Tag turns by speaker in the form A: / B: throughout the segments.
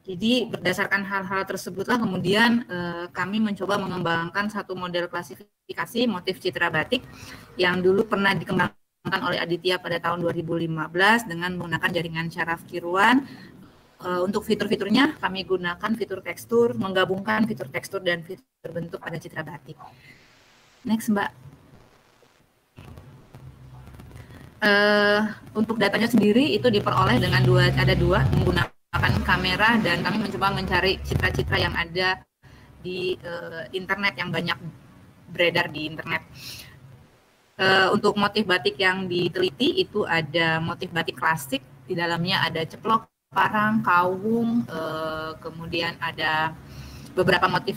A: Jadi berdasarkan hal-hal tersebutlah kemudian kami mencoba mengembangkan satu model klasifikasi motif citra batik yang dulu pernah dikembangkan oleh Aditya pada tahun 2015 dengan menggunakan jaringan syaraf Kirwan. Untuk fitur-fiturnya kami gunakan fitur tekstur, menggabungkan fitur tekstur dan fitur bentuk pada citra batik. Next, Mbak. Untuk datanya sendiri itu diperoleh dengan ada dua menggunakan kamera, dan kami mencoba mencari citra-citra yang ada di internet yang banyak beredar di internet. Untuk motif batik yang diteliti itu ada motif batik klasik, di dalamnya ada ceplok, parang, kawung, kemudian ada beberapa motif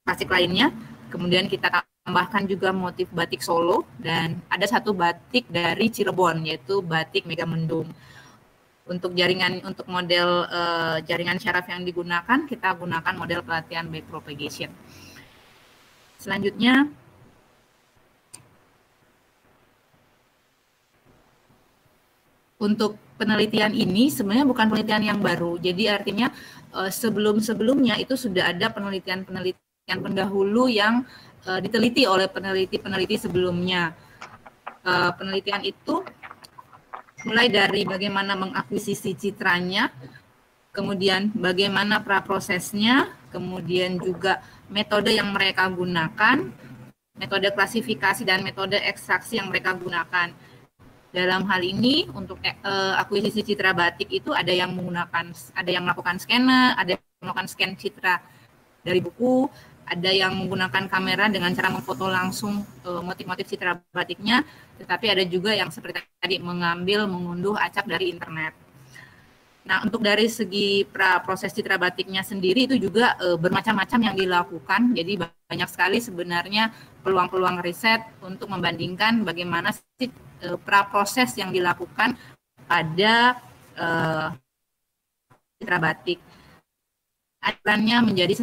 A: klasik lainnya. Kemudian kita tambahkan juga motif batik Solo, dan ada satu batik dari Cirebon yaitu batik Megamendung. Untuk model jaringan syaraf yang digunakan, kita gunakan model pelatihan backpropagation. Selanjutnya, untuk penelitian ini sebenarnya bukan penelitian yang baru. Jadi artinya sebelum-sebelumnya itu sudah ada penelitian pendahulu yang diteliti oleh peneliti-peneliti sebelumnya. Penelitian itu mulai dari bagaimana mengakuisisi citranya, kemudian bagaimana praprosesnya, kemudian juga metode yang mereka gunakan, metode klasifikasi dan metode ekstraksi yang mereka gunakan. Dalam hal ini untuk akuisisi citra batik itu ada yang melakukan scanner, ada yang melakukan scan citra dari buku, ada yang menggunakan kamera dengan cara memfoto langsung motif-motif citra batiknya, tetapi ada juga yang seperti tadi mengunduh acak dari internet. Nah, untuk dari segi proses citra batiknya sendiri itu juga bermacam-macam yang dilakukan. Jadi banyak sekali sebenarnya peluang-peluang riset untuk membandingkan bagaimana sih proses yang dilakukan pada citra batik. Aturannya menjadi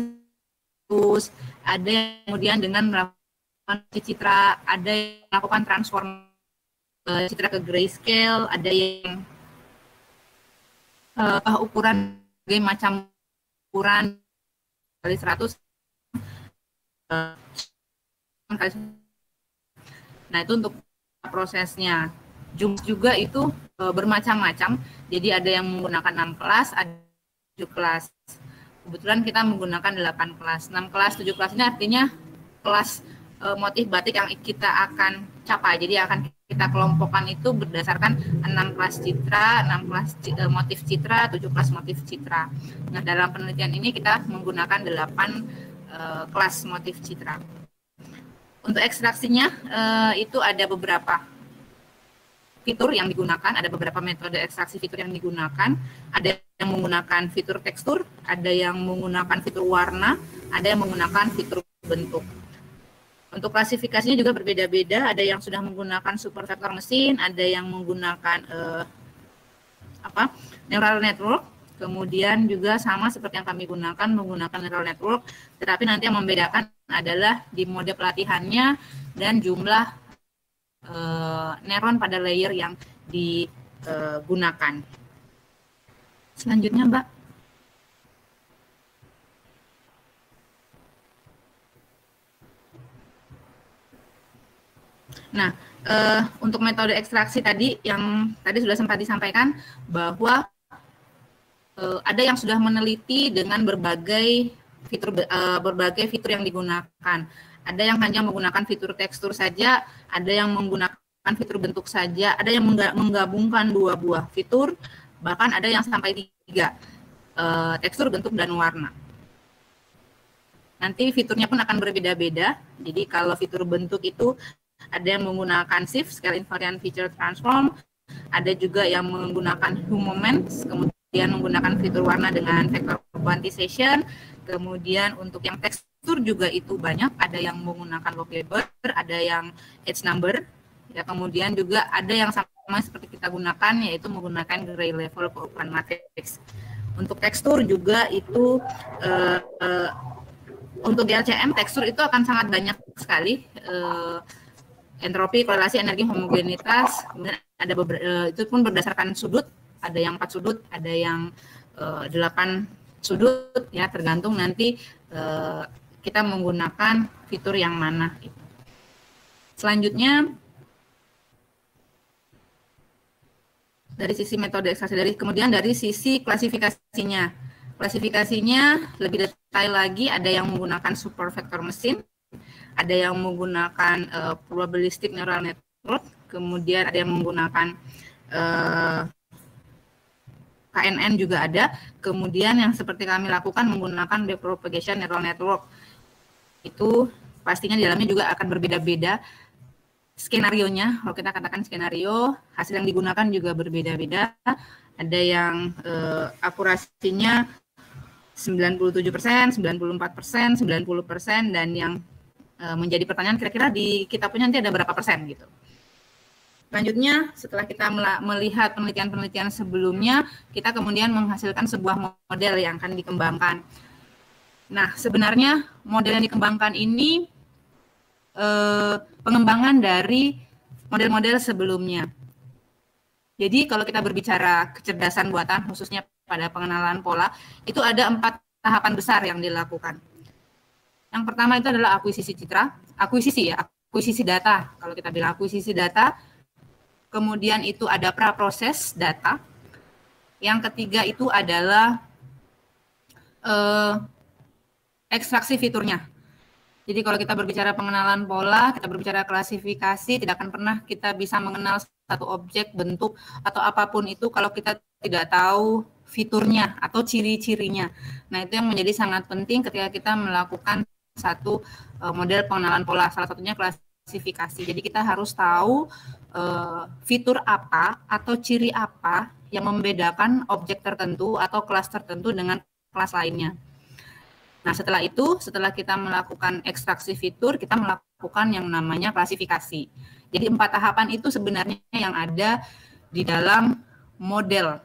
A: ada yang kemudian dengan melakukan citra, ada yang melakukan transform citra ke grayscale, ada yang ukuran berbagai macam ukuran kali 100 nah itu untuk prosesnya. Juga itu bermacam-macam, jadi ada yang menggunakan 6 kelas, ada 7 kelas. Kebetulan kita menggunakan 8 kelas. 6 kelas, 7 kelas ini artinya kelas motif batik yang kita akan capai. Jadi akan kita kelompokkan itu berdasarkan 6 kelas citra, 6 kelas motif citra, 7 kelas motif citra. Nah, dalam penelitian ini kita menggunakan 8 kelas motif citra. Untuk ekstraksinya itu ada beberapa fitur yang digunakan, ada beberapa metode ekstraksi fitur yang digunakan, ada yang menggunakan fitur tekstur, ada yang menggunakan fitur warna, ada yang menggunakan fitur bentuk. Untuk klasifikasinya juga berbeda-beda, ada yang sudah menggunakan super vector mesin, ada yang menggunakan neural network, kemudian juga sama seperti yang kami gunakan, menggunakan neural network, tetapi nanti yang membedakan adalah di mode pelatihannya dan jumlah neuron pada layer yang digunakan. Selanjutnya, Mbak. Nah, untuk metode ekstraksi tadi yang tadi sudah sempat disampaikan bahwa ada yang sudah meneliti dengan berbagai fitur yang digunakan. Ada yang hanya menggunakan fitur tekstur saja, ada yang menggunakan fitur bentuk saja, ada yang menggabungkan 2 buah fitur, bahkan ada yang sampai 3, tekstur, bentuk, dan warna. Nanti fiturnya pun akan berbeda-beda. Jadi kalau fitur bentuk itu ada yang menggunakan shift, scale invariant feature transform, ada juga yang menggunakan hue moments, kemudian menggunakan fitur warna dengan vector quantization, kemudian untuk yang tekstur juga itu banyak, ada yang menggunakan localbar, ada yang edge number, ya, kemudian juga ada yang sama seperti kita gunakan, yaitu menggunakan gray level for ukuran matrix. Untuk tekstur juga itu untuk DLCM tekstur itu akan sangat banyak sekali, entropi, korelasi, energi, homogenitas, kemudian ada itu pun berdasarkan sudut, ada yang 4 sudut, ada yang 8 sudut ya, tergantung nanti kita menggunakan fitur yang mana. Selanjutnya dari sisi metode ekstraksi, kemudian dari sisi klasifikasinya. Klasifikasinya lebih detail lagi, ada yang menggunakan super vector machine, ada yang menggunakan probabilistic neural network, kemudian ada yang menggunakan KNN juga ada, kemudian yang seperti kami lakukan menggunakan backpropagation neural network. Itu pastinya di dalamnya juga akan berbeda-beda skenarionya. Kalau kita katakan skenario, hasil yang digunakan juga berbeda-beda. Ada yang akurasinya 97%, 94%, 90%, dan yang menjadi pertanyaan kira-kira di kitabnya nanti ada berapa persen gitu. Selanjutnya, setelah kita melihat penelitian-penelitian sebelumnya, kita kemudian menghasilkan sebuah model yang akan dikembangkan. Nah, sebenarnya model yang dikembangkan ini pengembangan dari model-model sebelumnya. Jadi, kalau kita berbicara kecerdasan buatan, khususnya pada pengenalan pola, itu ada 4 tahapan besar yang dilakukan. Yang pertama itu adalah akuisisi citra, akuisisi data. Kalau kita bilang akuisisi data, kemudian itu ada praproses data. Yang ketiga itu adalah ekstraksi fiturnya. Jadi kalau kita berbicara pengenalan pola, kita berbicara klasifikasi, tidak akan pernah kita bisa mengenal satu objek, bentuk, atau apapun itu kalau kita tidak tahu fiturnya atau ciri-cirinya. Nah, itu yang menjadi sangat penting ketika kita melakukan satu model pengenalan pola, salah satunya klasifikasi. Jadi kita harus tahu fitur apa atau ciri apa yang membedakan objek tertentu atau kelas tertentu dengan kelas lainnya. Nah, setelah itu, setelah kita melakukan ekstraksi fitur, kita melakukan yang namanya klasifikasi. Jadi 4 tahapan itu sebenarnya yang ada di dalam model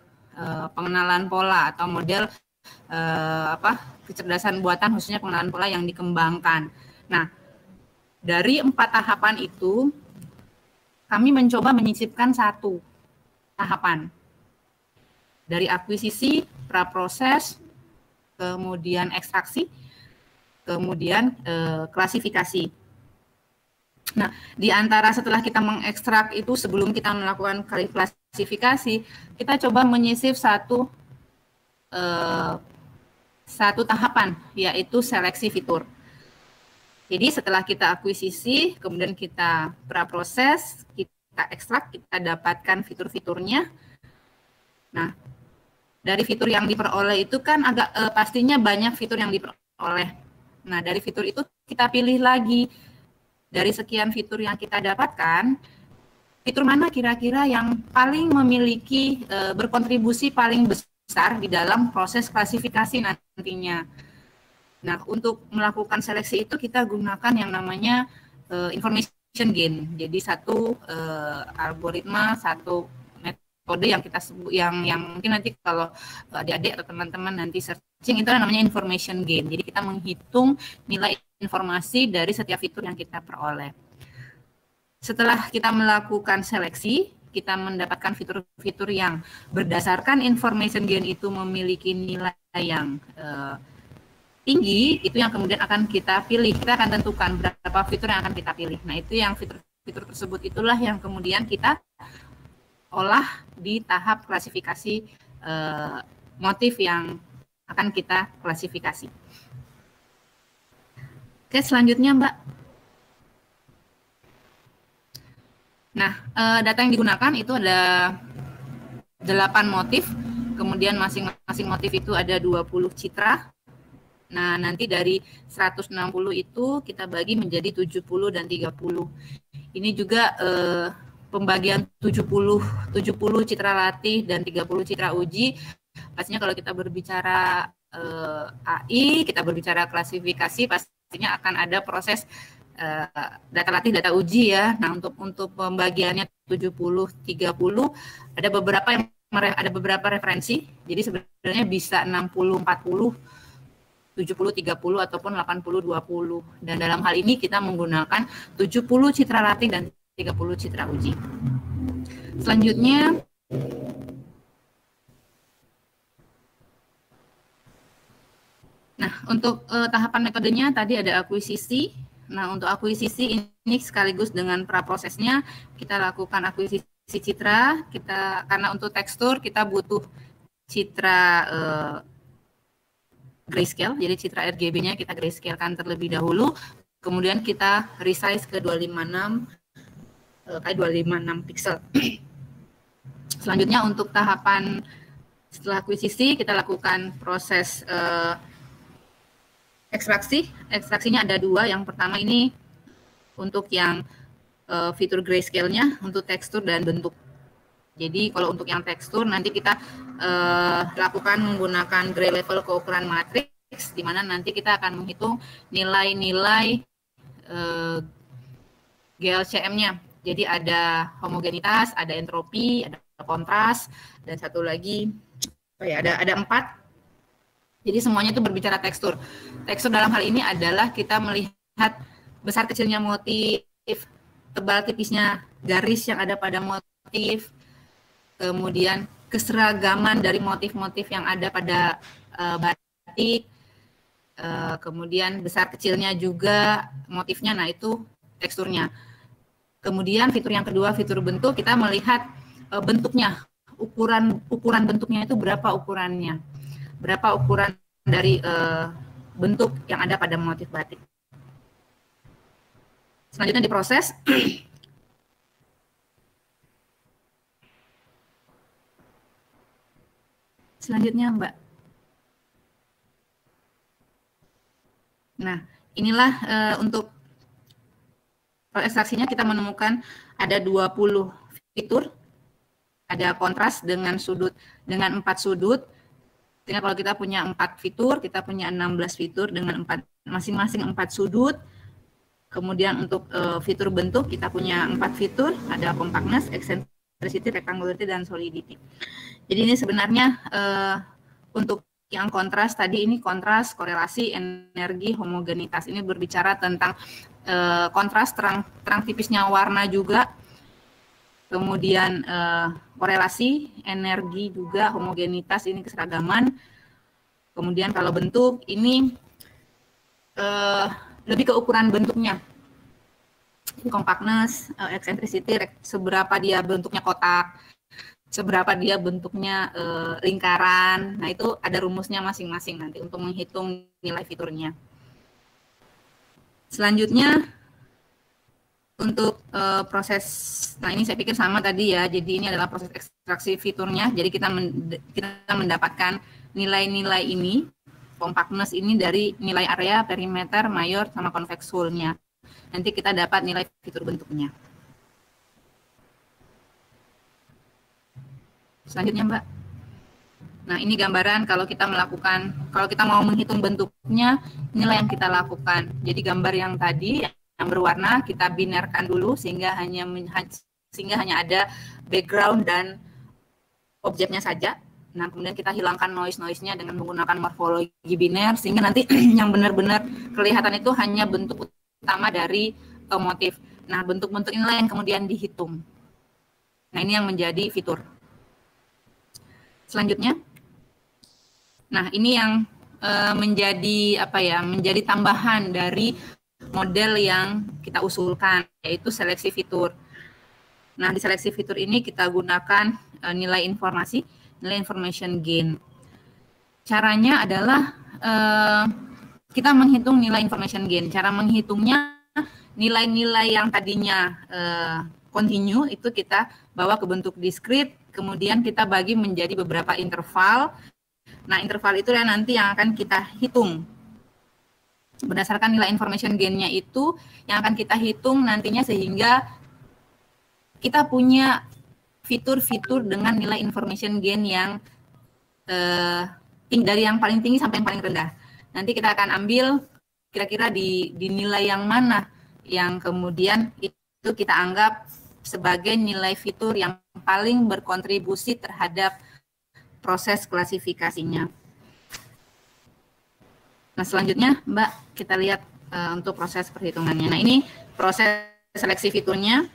A: pengenalan pola atau model kecerdasan buatan, khususnya pengenalan pola yang dikembangkan. Nah, dari 4 tahapan itu, kami mencoba menyisipkan 1 tahapan. Dari akuisisi, praproses, kemudian ekstraksi, kemudian klasifikasi. Nah, di antara setelah kita mengekstrak itu, sebelum kita melakukan klasifikasi, kita coba menyisip satu tahapan, yaitu seleksi fitur. Jadi setelah kita akuisisi, kemudian kita praproses, kita ekstrak, kita dapatkan fitur-fiturnya. Nah, dari fitur yang diperoleh itu kan pastinya banyak fitur yang diperoleh. Nah, dari fitur itu kita pilih lagi. Dari sekian fitur yang kita dapatkan, fitur mana kira-kira yang paling memiliki berkontribusi paling besar di dalam proses klasifikasi nantinya. Nah, untuk melakukan seleksi itu kita gunakan yang namanya information gain. Jadi satu algoritma, satu metode yang kita sebut, yang mungkin nanti kalau adik-adik atau teman-teman nanti searching, itu namanya information gain. Jadi kita menghitung nilai informasi dari setiap fitur yang kita peroleh. Setelah kita melakukan seleksi, kita mendapatkan fitur-fitur yang berdasarkan information gain itu memiliki nilai yang tinggi, itu yang kemudian akan kita pilih. Kita akan tentukan berapa fitur yang akan kita pilih. Nah, itu yang fitur-fitur tersebut itulah yang kemudian kita olah di tahap klasifikasi motif yang akan kita klasifikasi. Oke, selanjutnya Mbak. Nah, data yang digunakan itu ada 8 motif, kemudian masing-masing motif itu ada 20 citra. Nah, nanti dari 160 itu kita bagi menjadi 70 dan 30. Ini juga pembagian 70 citra latih dan 30 citra uji. Pastinya kalau kita berbicara AI, kita berbicara klasifikasi, pastinya akan ada proses data latih, data uji ya. Nah, untuk pembagiannya 70-30 ada beberapa referensi. Jadi sebenarnya bisa 60-40, 70-30 ataupun 80-20. Dan dalam hal ini kita menggunakan 70 citra latih dan 30 citra uji. Selanjutnya untuk tahapan metodenya tadi ada akuisisi. Nah, untuk akuisisi ini sekaligus dengan praprosesnya kita lakukan akuisisi citra. Karena untuk tekstur kita butuh citra grayscale, jadi citra RGB-nya kita grayscale-kan terlebih dahulu. Kemudian kita resize ke 256 kali 256 pixel. Selanjutnya untuk tahapan setelah akuisisi kita lakukan proses ekstraksi. Ekstraksinya ada dua. Yang pertama ini untuk yang fitur grayscale-nya, untuk tekstur dan bentuk. Jadi kalau untuk yang tekstur nanti kita lakukan menggunakan gray level ke ukuran matriks, di mana nanti kita akan menghitung nilai-nilai GLCM-nya. Jadi ada homogenitas, ada entropi, ada kontras, dan satu lagi ada 4. Jadi semuanya itu berbicara tekstur. Tekstur dalam hal ini adalah kita melihat besar kecilnya motif, tebal tipisnya garis yang ada pada motif, kemudian keseragaman dari motif-motif yang ada pada batik, kemudian besar kecilnya juga motifnya, nah itu teksturnya. Kemudian fitur yang kedua, fitur bentuk, kita melihat bentuknya, ukuran bentuknya itu berapa ukurannya, berapa ukuran dari bentuk yang ada pada motif batik. Selanjutnya diproses. Selanjutnya, Mbak. Nah, inilah untuk ekstraksinya kita menemukan ada 20 fitur, ada kontras dengan 4 sudut. Sehingga kalau kita punya 4 fitur, kita punya 16 fitur dengan masing-masing 4 sudut. Kemudian untuk fitur bentuk kita punya 4 fitur, ada compactness, eccentricity, rectangularity, dan solidity. Jadi ini sebenarnya untuk yang kontras tadi ini kontras, korelasi, energi, homogenitas. Ini berbicara tentang kontras, terang tipisnya warna juga. Kemudian korelasi, energi juga, homogenitas ini keseragaman. Kemudian kalau bentuk ini lebih ke ukuran bentuknya. Compactness, eccentricity, seberapa dia bentuknya kotak, seberapa dia bentuknya lingkaran. Nah, itu ada rumusnya masing-masing nanti untuk menghitung nilai fiturnya. Selanjutnya untuk proses, nah ini saya pikir sama tadi ya, jadi ini adalah proses ekstraksi fiturnya. Jadi kita mendapatkan nilai-nilai ini, compactness ini dari nilai area, perimeter, mayor, sama convex hull-nya. Nanti kita dapat nilai fitur bentuknya. Selanjutnya, Mbak. Nah, ini gambaran kalau kita mau menghitung bentuknya, inilah yang kita lakukan. Jadi gambar yang tadi yang berwarna kita binarkan dulu sehingga hanya ada background dan objeknya saja. Nah, kemudian kita hilangkan noise-nya dengan menggunakan morfologi biner sehingga nanti yang benar-benar kelihatan itu hanya bentuk utama dari motif. Nah, bentuk-bentuk inilah yang kemudian dihitung. Nah, ini yang menjadi fitur. Selanjutnya, nah ini yang menjadi tambahan dari model yang kita usulkan, yaitu seleksi fitur. Nah, di seleksi fitur ini kita gunakan nilai information gain. Caranya adalah kita menghitung nilai information gain. Cara menghitungnya, nilai-nilai yang tadinya continue itu kita bawa ke bentuk discrete, kemudian kita bagi menjadi beberapa interval. Nah, interval itu nanti yang akan kita hitung. Berdasarkan nilai information gain-nya itu yang akan kita hitung nantinya sehingga kita punya fitur-fitur dengan nilai information gain yang dari yang paling tinggi sampai yang paling rendah. Nanti kita akan ambil kira-kira di nilai yang mana yang kemudian itu kita anggap sebagai nilai fitur yang paling berkontribusi terhadap proses klasifikasinya. Nah, selanjutnya, Mbak, kita lihat untuk proses perhitungannya. Nah, ini proses seleksi fiturnya.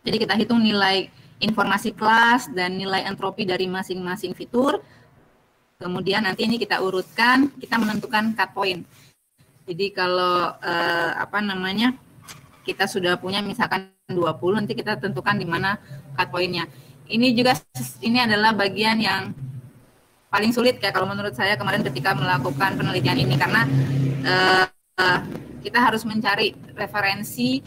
A: Jadi kita hitung nilai informasi kelas dan nilai entropi dari masing-masing fitur. Kemudian nanti ini kita urutkan, kita menentukan cut point. Jadi kalau kita sudah punya misalkan 20, nanti kita tentukan di mana cut point-nya. Ini adalah bagian yang paling sulit ya kalau menurut saya kemarin ketika melakukan penelitian ini, karena kita harus mencari referensi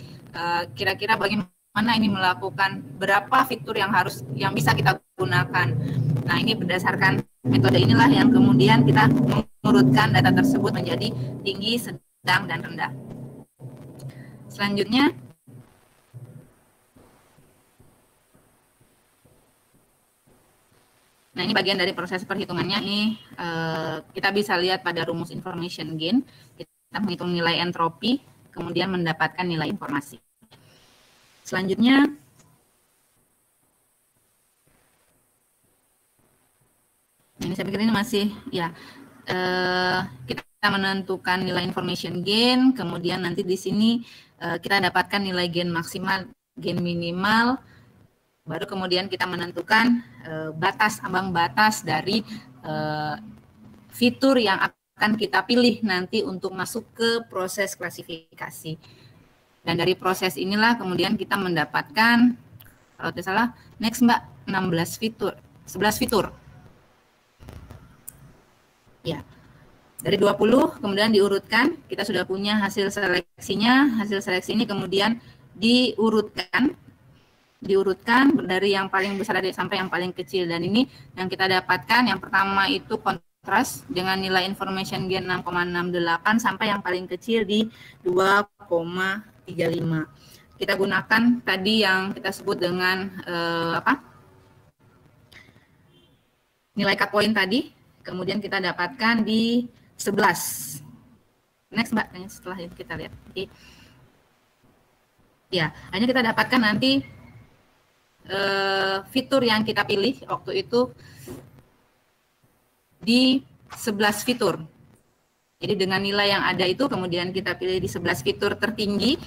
A: kira-kira bagaimana ini melakukan, berapa fitur yang bisa kita gunakan. Nah, ini berdasarkan metode inilah yang kemudian kita mengurutkan data tersebut menjadi tinggi, sedang, dan rendah. Selanjutnya, nah ini bagian dari proses perhitungannya. Ini kita bisa lihat pada rumus information gain. Kita menghitung nilai entropi, kemudian mendapatkan nilai informasi. Selanjutnya, ini saya pikir ini masih ya kita menentukan nilai information gain, kemudian nanti di sini kita dapatkan nilai gain maksimal, gain minimal, baru kemudian kita menentukan ambang batas dari fitur yang akan kita pilih nanti untuk masuk ke proses klasifikasi. Dan dari proses inilah kemudian kita mendapatkan, kalau tidak salah, next Mbak, 11 fitur. Ya, dari 20 kemudian diurutkan, kita sudah punya hasil seleksinya. Hasil seleksi ini kemudian diurutkan dari yang paling besar sampai yang paling kecil. Dan ini yang kita dapatkan, yang pertama itu kontras dengan nilai information gain 6,68 sampai yang paling kecil di 2,35. Kita gunakan tadi yang kita sebut dengan nilai cut point tadi. Kemudian kita dapatkan di 11. Next Mbak, setelah itu kita lihat. Oke. Ya, hanya kita dapatkan nanti fitur yang kita pilih waktu itu di 11 fitur. Jadi dengan nilai yang ada itu kemudian kita pilih di 11 fitur tertinggi,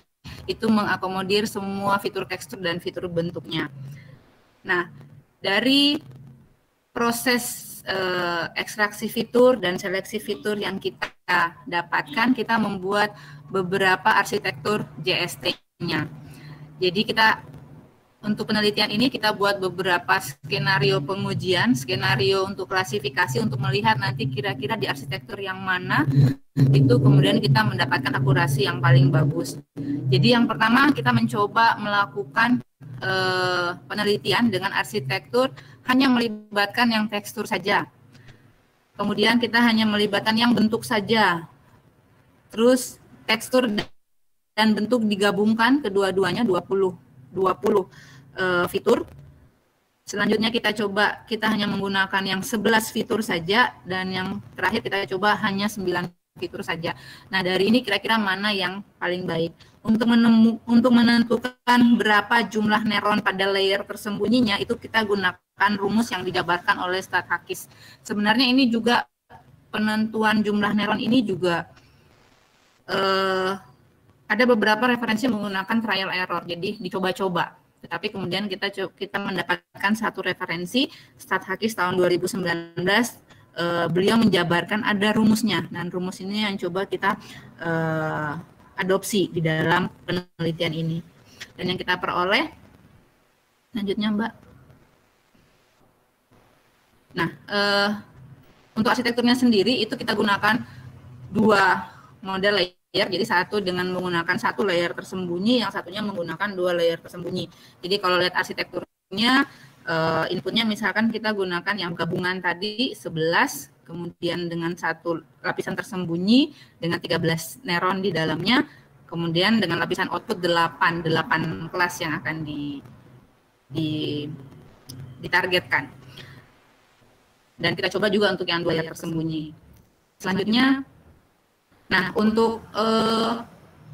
A: itu mengakomodir semua fitur tekstur dan fitur bentuknya. Nah, dari proses ekstraksi fitur dan seleksi fitur yang kita dapatkan, kita membuat beberapa arsitektur JST-nya. Jadi kita untuk penelitian ini kita buat beberapa skenario pengujian, skenario untuk klasifikasi untuk melihat nanti kira-kira di arsitektur yang mana itu kemudian kita mendapatkan akurasi yang paling bagus. Jadi yang pertama kita mencoba melakukan penelitian dengan arsitektur hanya melibatkan yang tekstur saja. Kemudian kita hanya melibatkan yang bentuk saja. Terus tekstur dan bentuk digabungkan kedua-duanya 20 fitur. Selanjutnya kita hanya menggunakan yang 11 fitur saja, dan yang terakhir kita coba hanya 9 fitur saja. Nah, dari ini kira-kira mana yang paling baik. Untuk menentukan berapa jumlah neuron pada layer tersembunyinya, itu kita gunakan rumus yang dijabarkan oleh Stathakis. Sebenarnya ini juga penentuan jumlah neuron ini juga ada beberapa referensi menggunakan trial error, jadi dicoba-coba. Tetapi kemudian kita mendapatkan satu referensi Stathakis tahun 2019. Beliau menjabarkan ada rumusnya, dan rumus ini yang coba kita adopsi di dalam penelitian ini. Dan yang kita peroleh, selanjutnya Mbak. Nah, untuk arsitekturnya sendiri itu kita gunakan 2 model layer. Jadi satu dengan menggunakan 1 layer tersembunyi, yang satunya menggunakan 2 layer tersembunyi. Jadi kalau lihat arsitekturnya, inputnya misalkan kita gunakan yang gabungan tadi 11, kemudian dengan 1 lapisan tersembunyi dengan 13 neuron di dalamnya, kemudian dengan lapisan output 8 kelas yang akan ditargetkan. Dan kita coba juga untuk yang 2 layer tersembunyi. Selanjutnya, nah untuk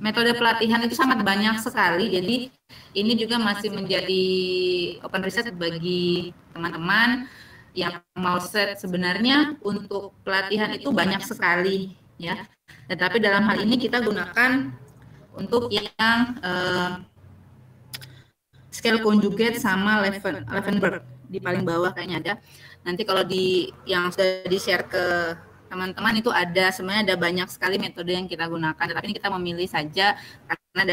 A: metode pelatihan itu sangat banyak sekali, jadi ini juga masih menjadi open research bagi teman-teman yang mau set. Sebenarnya untuk pelatihan itu banyak sekali ya, tetapi dalam hal ini kita gunakan untuk yang scale conjugate sama Levenberg. di paling bawah kayaknya ada. Nanti kalau di yang sudah di-share ke teman-teman itu ada, sebenarnya ada banyak sekali metode yang kita gunakan, tetapi ini kita memilih saja karena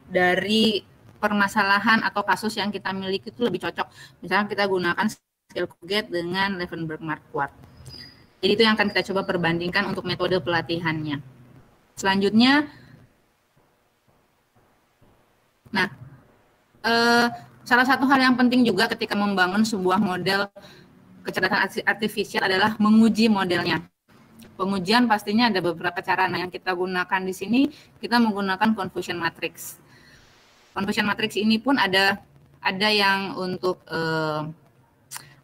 A: dari permasalahan atau kasus yang kita miliki itu lebih cocok. Misalnya kita gunakan skill Colgate dengan Levenberg Marquardt. Jadi itu yang akan kita coba perbandingkan untuk metode pelatihannya. Selanjutnya, nah, salah satu hal yang penting juga ketika membangun sebuah model kecerdasan artifisial adalah menguji modelnya. Pengujian pastinya ada beberapa cara. Nah, yang kita gunakan di sini, kita menggunakan confusion matrix. Confusion matrix ini pun ada yang untuk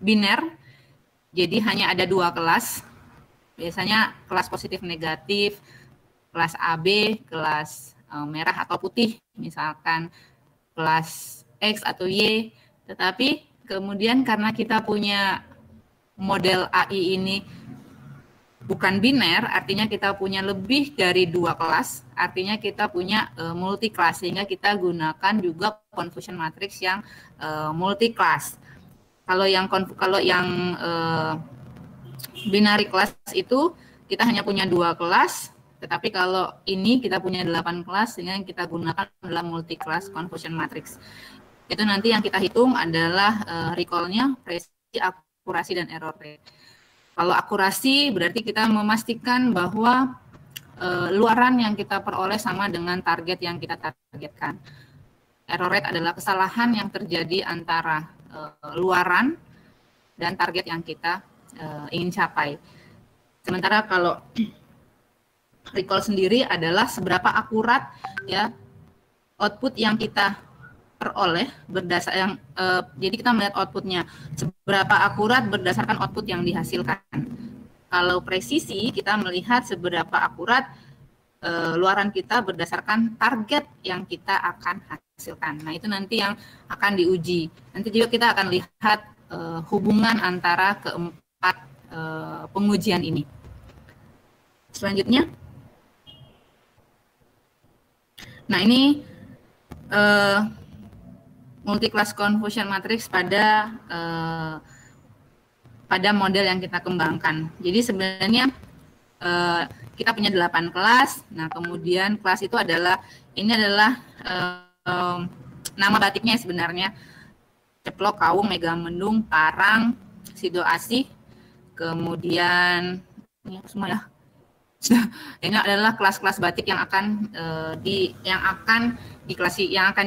A: biner, jadi hanya ada 2 kelas. Biasanya kelas positif negatif, kelas AB, kelas merah atau putih, misalkan kelas X atau Y. Tetapi kemudian karena kita punya model AI ini bukan biner, artinya kita punya lebih dari 2 kelas, artinya kita punya multi kelas, sehingga kita gunakan juga confusion matrix yang multi kelas. Kalau yang binary class itu kita hanya punya 2 kelas, tetapi kalau ini kita punya 8 kelas, sehingga yang kita gunakan adalah multi class confusion matrix. Itu nanti yang kita hitung adalah recall-nya, presisi, akurasi, dan error rate. Kalau akurasi berarti kita memastikan bahwa luaran yang kita peroleh sama dengan target yang kita targetkan. Error rate adalah kesalahan yang terjadi antara luaran dan target yang kita ingin capai. Sementara kalau recall sendiri adalah seberapa akurat ya output yang kita peroleh berdasar jadi kita melihat outputnya seberapa akurat berdasarkan output yang dihasilkan. Kalau presisi kita melihat seberapa akurat luaran kita berdasarkan target yang kita akan hasilkan. Nah, itu nanti yang akan diuji. Nanti juga kita akan lihat hubungan antara keempat pengujian ini. Selanjutnya, nah ini multi-class confusion matrix pada model yang kita kembangkan. Jadi sebenarnya kita punya 8 kelas. Nah, kemudian kelas itu adalah nama batiknya sebenarnya. Ceplok, Kawung, Megamendung, Parang, Sido Asih. Kemudian ini semua ya. Ini adalah kelas-kelas batik yang akan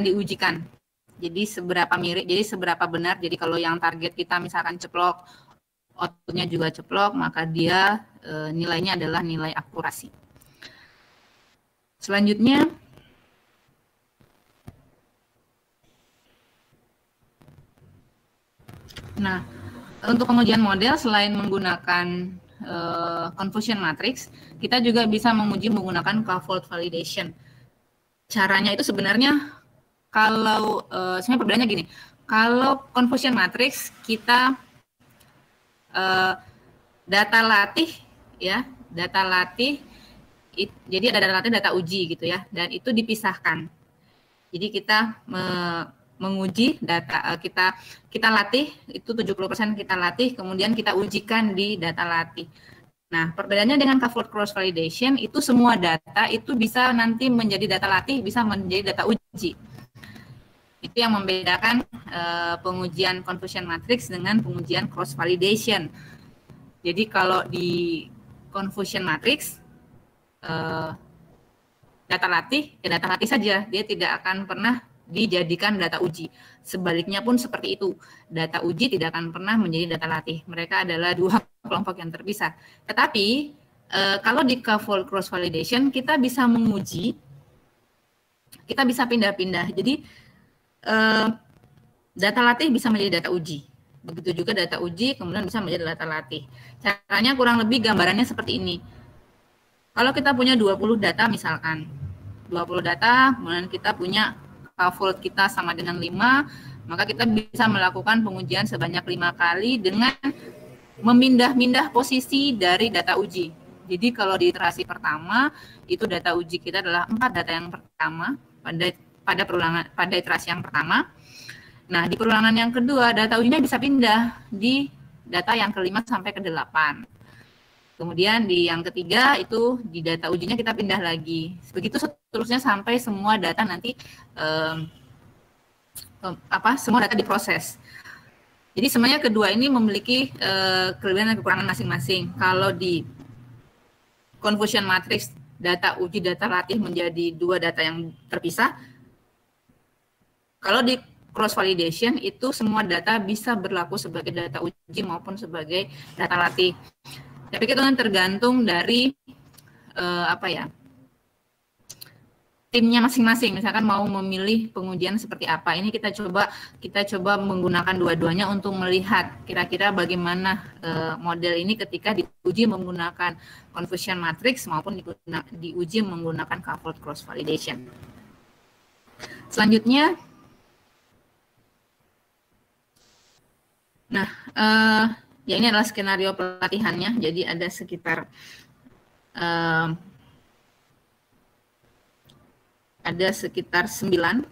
A: diujikan. Jadi seberapa mirip, jadi seberapa benar. Jadi kalau yang target kita misalkan ceplok, outputnya juga ceplok, maka dia nilainya adalah nilai akurasi. Selanjutnya, nah untuk pengujian model selain menggunakan confusion matrix, kita juga bisa menguji menggunakan K-fold validation. Caranya itu sebenarnya kalau sebenarnya perbedaannya gini, kalau confusion matrix kita data latih ya, jadi ada data latih, data uji gitu ya, dan itu dipisahkan. Jadi kita menguji data kita latih itu 70% kita latih, kemudian kita ujikan di data latih. Nah, perbedaannya dengan K-fold cross validation itu semua data itu bisa nanti menjadi data latih, bisa menjadi data uji. Itu yang membedakan pengujian confusion matrix dengan pengujian cross validation. Jadi kalau di confusion matrix data latih saja, dia tidak akan pernah dijadikan data uji. Sebaliknya pun seperti itu, data uji tidak akan pernah menjadi data latih. Mereka adalah 2 kelompok yang terpisah. Tetapi kalau di K-fold cross validation kita bisa menguji, kita bisa pindah-pindah. Jadi data latih bisa menjadi data uji. Begitu juga data uji kemudian bisa menjadi data latih. Caranya kurang lebih gambarannya seperti ini. Kalau kita punya 20 data misalkan, 20 data, kemudian kita punya K-fold kita sama dengan 5, maka kita bisa melakukan pengujian sebanyak 5 kali dengan memindah-mindah posisi dari data uji. Jadi kalau di iterasi pertama, itu data uji kita adalah 4 data yang pertama pada iterasi yang pertama. Nah, di perulangan yang kedua, data ujinya bisa pindah di data yang ke-5 sampai ke-8. Kemudian di yang ketiga itu di data ujinya kita pindah lagi. Begitu seterusnya sampai semua data nanti semua data diproses. Jadi sebenarnya kedua ini memiliki kelebihan dan kekurangan masing-masing. Kalau di confusion matrix data uji data latih menjadi dua data yang terpisah. Kalau di cross validation itu semua data bisa berlaku sebagai data uji maupun sebagai data latih. Tapi itu kan tergantung dari timnya masing-masing. Misalkan mau memilih pengujian seperti apa. Ini kita coba menggunakan dua-duanya untuk melihat kira-kira bagaimana model ini ketika diuji menggunakan confusion matrix maupun diuji menggunakan coupled cross validation. Selanjutnya, ya ini adalah skenario pelatihannya. Jadi ada sekitar sembilan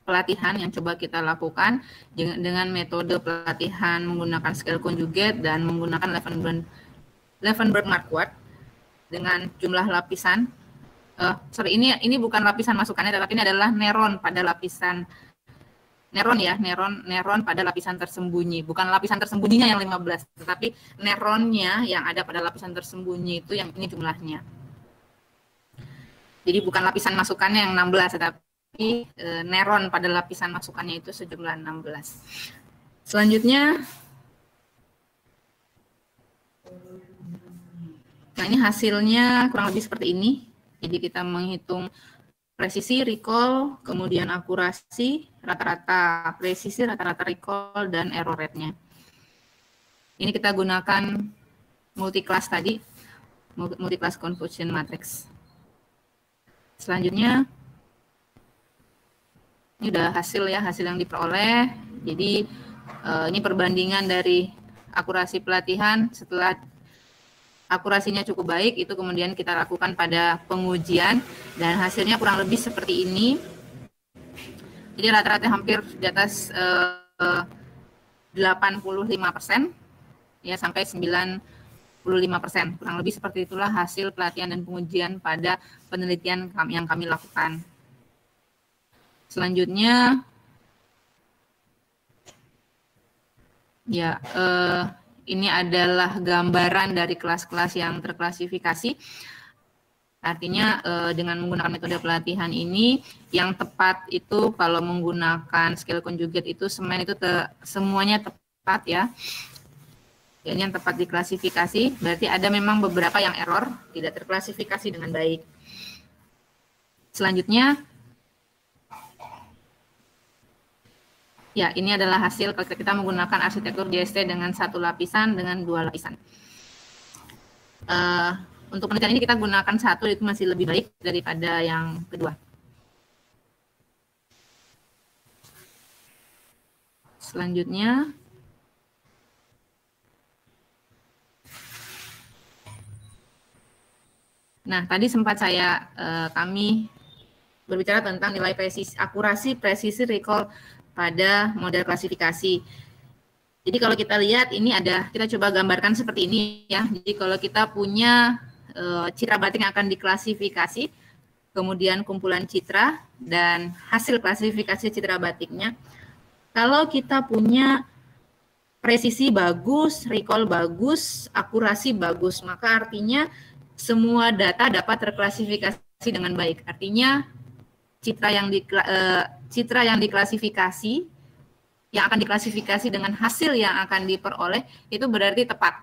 A: pelatihan yang coba kita lakukan dengan metode pelatihan menggunakan scale conjugate dan menggunakan Leavenberg-Marquardt dengan jumlah lapisan. Ini bukan lapisan masukannya, tetapi ini adalah neron pada lapisan neron pada lapisan tersembunyi. Bukan lapisan tersembunyinya yang 15, tetapi neronnya yang ada pada lapisan tersembunyi itu yang ini jumlahnya. Jadi bukan lapisan masukannya yang 16, tetapi neron pada lapisan masukannya itu sejumlah 16. Selanjutnya, nah ini hasilnya kurang lebih seperti ini. Jadi kita menghitung presisi, recall, kemudian akurasi, rata-rata presisi, rata-rata recall, dan error rate-nya. Ini kita gunakan multi-class tadi, multi-class confusion matrix. Selanjutnya, ini udah hasil yang diperoleh. Jadi ini perbandingan dari akurasi pelatihan. Setelah akurasinya cukup baik, itu kemudian kita lakukan pada pengujian dan hasilnya kurang lebih seperti ini. Jadi rata-rata hampir di atas 85% ya sampai 95%. Kurang lebih seperti itulah hasil pelatihan dan pengujian pada penelitian yang kami lakukan. Selanjutnya, ya ini adalah gambaran dari kelas-kelas yang terklasifikasi. Artinya dengan menggunakan metode pelatihan ini, yang tepat itu kalau menggunakan scale conjugate itu semuanya tepat ya. Ini yang tepat diklasifikasi, berarti ada memang beberapa yang error, tidak terklasifikasi dengan baik. Selanjutnya, ya ini adalah hasil kalau kita menggunakan arsitektur JST dengan satu lapisan dengan dua lapisan. Untuk penelitian ini kita gunakan satu, itu masih lebih baik daripada yang kedua. Selanjutnya, nah tadi sempat kami berbicara tentang nilai akurasi, presisi, recall pada model klasifikasi. Jadi kalau kita lihat ini kita coba gambarkan seperti ini ya. Jadi kalau kita punya citra batik yang akan diklasifikasi, kemudian kumpulan citra dan hasil klasifikasi citra batiknya. Kalau kita punya presisi bagus, recall bagus, akurasi bagus, maka artinya semua data dapat terklasifikasi dengan baik. Artinya citra yang diklasifikasi, yang akan diklasifikasi dengan hasil yang akan diperoleh itu berarti tepat,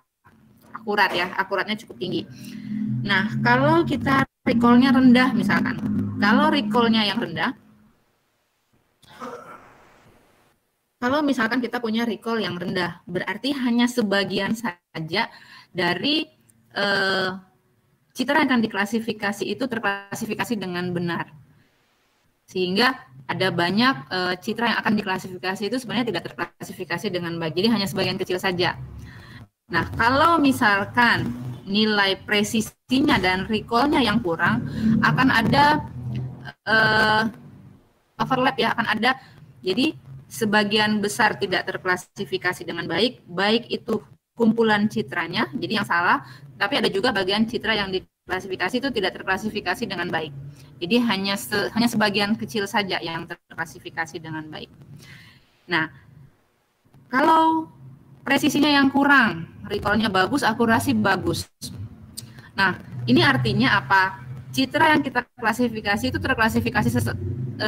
A: akurat ya, akuratnya cukup tinggi. Nah, kalau kita recall-nya rendah misalkan, kalau recall-nya yang rendah, kalau misalkan kita punya recall yang rendah, berarti hanya sebagian saja dari citra yang akan diklasifikasi itu terklasifikasi dengan benar. Sehingga ada banyak citra yang akan diklasifikasi itu sebenarnya tidak terklasifikasi dengan baik. Jadi hanya sebagian kecil saja. Nah, kalau misalkan nilai presisinya dan recall-nya yang kurang, akan ada overlap ya, akan ada. Jadi sebagian besar tidak terklasifikasi dengan baik, baik itu kumpulan citranya, jadi yang salah, tapi ada juga bagian citra yang diklasifikasi itu tidak terklasifikasi dengan baik. Jadi hanya sebagian kecil saja yang terklasifikasi dengan baik. Nah, kalau presisinya yang kurang, recall-nya bagus, akurasi bagus. Nah, ini artinya apa? Citra yang kita klasifikasi itu terklasifikasi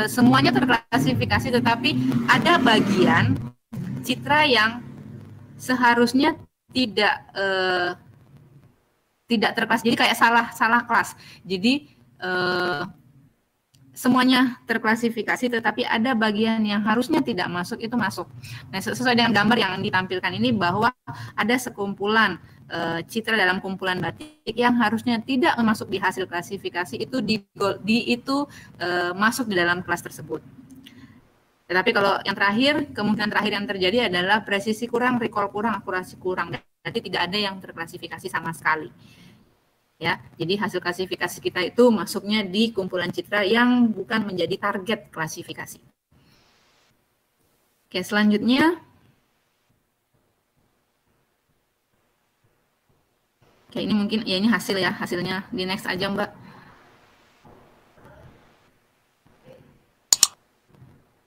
A: semuanya terklasifikasi, tetapi ada bagian citra yang seharusnya tidak terklasifikasi. Jadi kayak salah kelas. Jadi semuanya terklasifikasi, tetapi ada bagian yang harusnya tidak masuk, itu masuk. Nah, sesuai dengan gambar yang ditampilkan ini, bahwa ada sekumpulan citra dalam kumpulan batik yang harusnya tidak masuk di hasil klasifikasi, itu masuk di dalam kelas tersebut. Tetapi kalau yang terakhir, kemungkinan terakhir yang terjadi adalah presisi kurang, recall kurang, akurasi kurang. Berarti tidak ada yang terklasifikasi sama sekali. Ya, jadi hasil klasifikasi kita itu masuknya di kumpulan citra yang bukan menjadi target klasifikasi. Oke, selanjutnya. Oke, ini mungkin ya, ini hasil ya, hasilnya di next aja Mbak.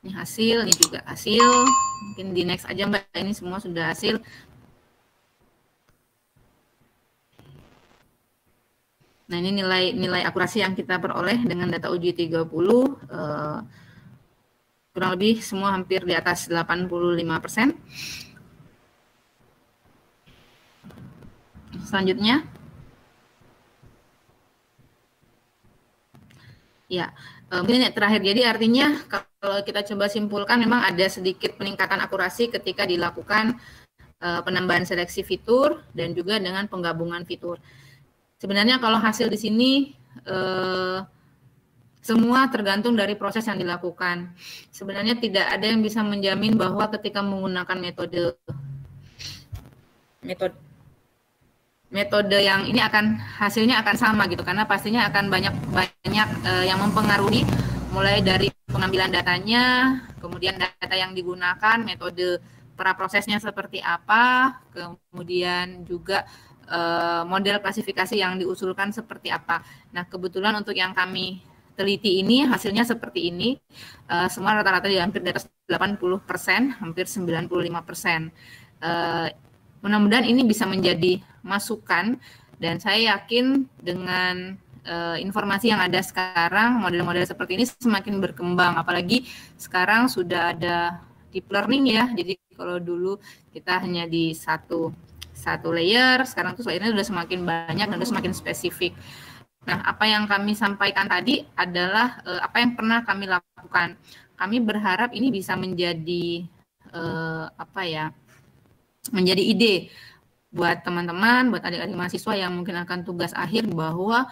A: Ini hasil, ini juga hasil. Mungkin di next aja Mbak, ini semua sudah hasil. Nah, ini nilai akurasi yang kita peroleh dengan data uji 30, kurang lebih semua hampir di atas 85%. Selanjutnya. Ya, mungkin terakhir, jadi artinya kalau kita coba simpulkan, memang ada sedikit peningkatan akurasi ketika dilakukan penambahan seleksi fitur dan juga dengan penggabungan fitur. Sebenarnya kalau hasil di sini semua tergantung dari proses yang dilakukan. Sebenarnya tidak ada yang bisa menjamin bahwa ketika menggunakan metode yang ini hasilnya akan sama gitu, karena pastinya akan banyak yang mempengaruhi, mulai dari pengambilan datanya, kemudian data yang digunakan, metode praprosesnya seperti apa, kemudian juga model klasifikasi yang diusulkan seperti apa. Nah, kebetulan untuk yang kami teliti ini hasilnya seperti ini, semua rata-rata di hampir di atas 80%, hampir 95%. Mudah-mudahan ini bisa menjadi masukan, dan saya yakin dengan informasi yang ada sekarang, model-model seperti ini semakin berkembang, apalagi sekarang sudah ada deep learning ya. Jadi kalau dulu kita hanya di satu layer, sekarang tuh layernya sudah semakin banyak dan sudah semakin spesifik. Nah, apa yang kami sampaikan tadi adalah apa yang pernah kami lakukan. Kami berharap ini bisa menjadi menjadi ide buat teman-teman, buat adik-adik mahasiswa yang mungkin akan tugas akhir, bahwa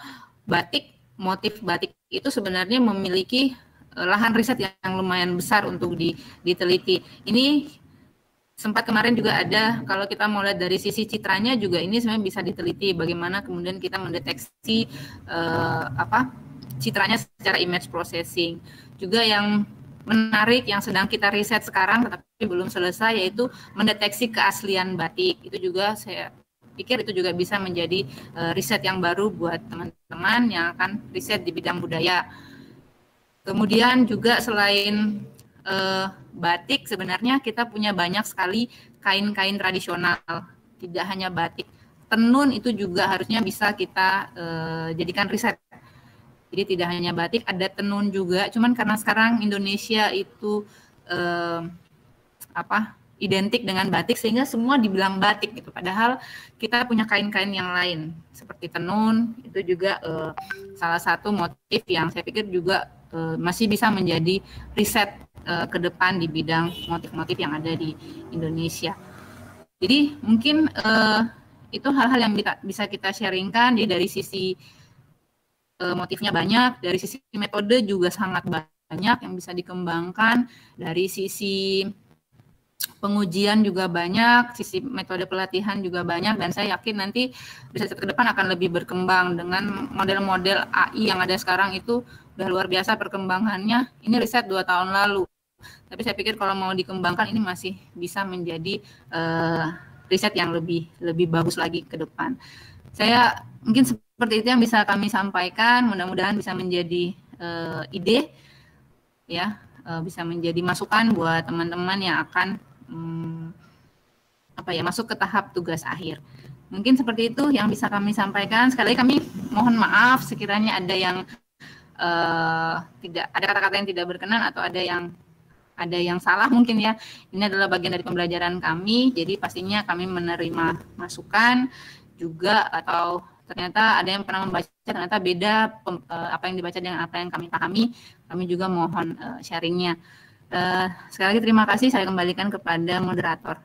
A: motif batik itu sebenarnya memiliki lahan riset yang lumayan besar untuk diteliti. Ini sempat kemarin juga ada, kalau kita mau lihat dari sisi citranya juga, ini sebenarnya bisa diteliti bagaimana kemudian kita mendeteksi citranya secara image processing. Juga yang menarik yang sedang kita riset sekarang tetapi belum selesai, yaitu mendeteksi keaslian batik. Itu juga saya pikir itu juga bisa menjadi riset yang baru buat teman-teman yang akan riset di bidang budaya. Kemudian juga selain batik, sebenarnya kita punya banyak sekali kain-kain tradisional, tidak hanya batik. Tenun itu juga harusnya bisa kita jadikan riset. Jadi tidak hanya batik, ada tenun juga. Cuman karena sekarang Indonesia itu identik dengan batik, sehingga semua dibilang batik gitu. Padahal kita punya kain-kain yang lain seperti tenun, itu juga salah satu motif yang saya pikir juga masih bisa menjadi riset ke depan di bidang motif-motif yang ada di Indonesia. Jadi mungkin itu hal-hal yang bisa kita sharingkan. Jadi dari sisi motifnya banyak, dari sisi metode juga sangat banyak yang bisa dikembangkan, dari sisi pengujian juga banyak, sisi metode pelatihan juga banyak, dan saya yakin nanti riset ke depan akan lebih berkembang dengan model-model AI yang ada sekarang. Itu udah luar biasa perkembangannya. Ini riset 2 tahun lalu. Tapi saya pikir kalau mau dikembangkan ini masih bisa menjadi riset yang lebih bagus lagi ke depan. Saya mungkin seperti itu yang bisa kami sampaikan. Mudah-mudahan bisa menjadi ide, ya, bisa menjadi masukan buat teman-teman yang akan masuk ke tahap tugas akhir. Mungkin seperti itu yang bisa kami sampaikan. Sekali lagi kami mohon maaf sekiranya ada yang tidak ada kata-kata yang tidak berkenan atau ada yang salah mungkin ya. Ini adalah bagian dari pembelajaran kami, jadi pastinya kami menerima masukan juga, atau ternyata ada yang pernah membaca ternyata beda apa yang dibaca dengan apa yang kami pahami, kami juga mohon sharingnya. Sekali lagi terima kasih, saya kembalikan kepada moderator.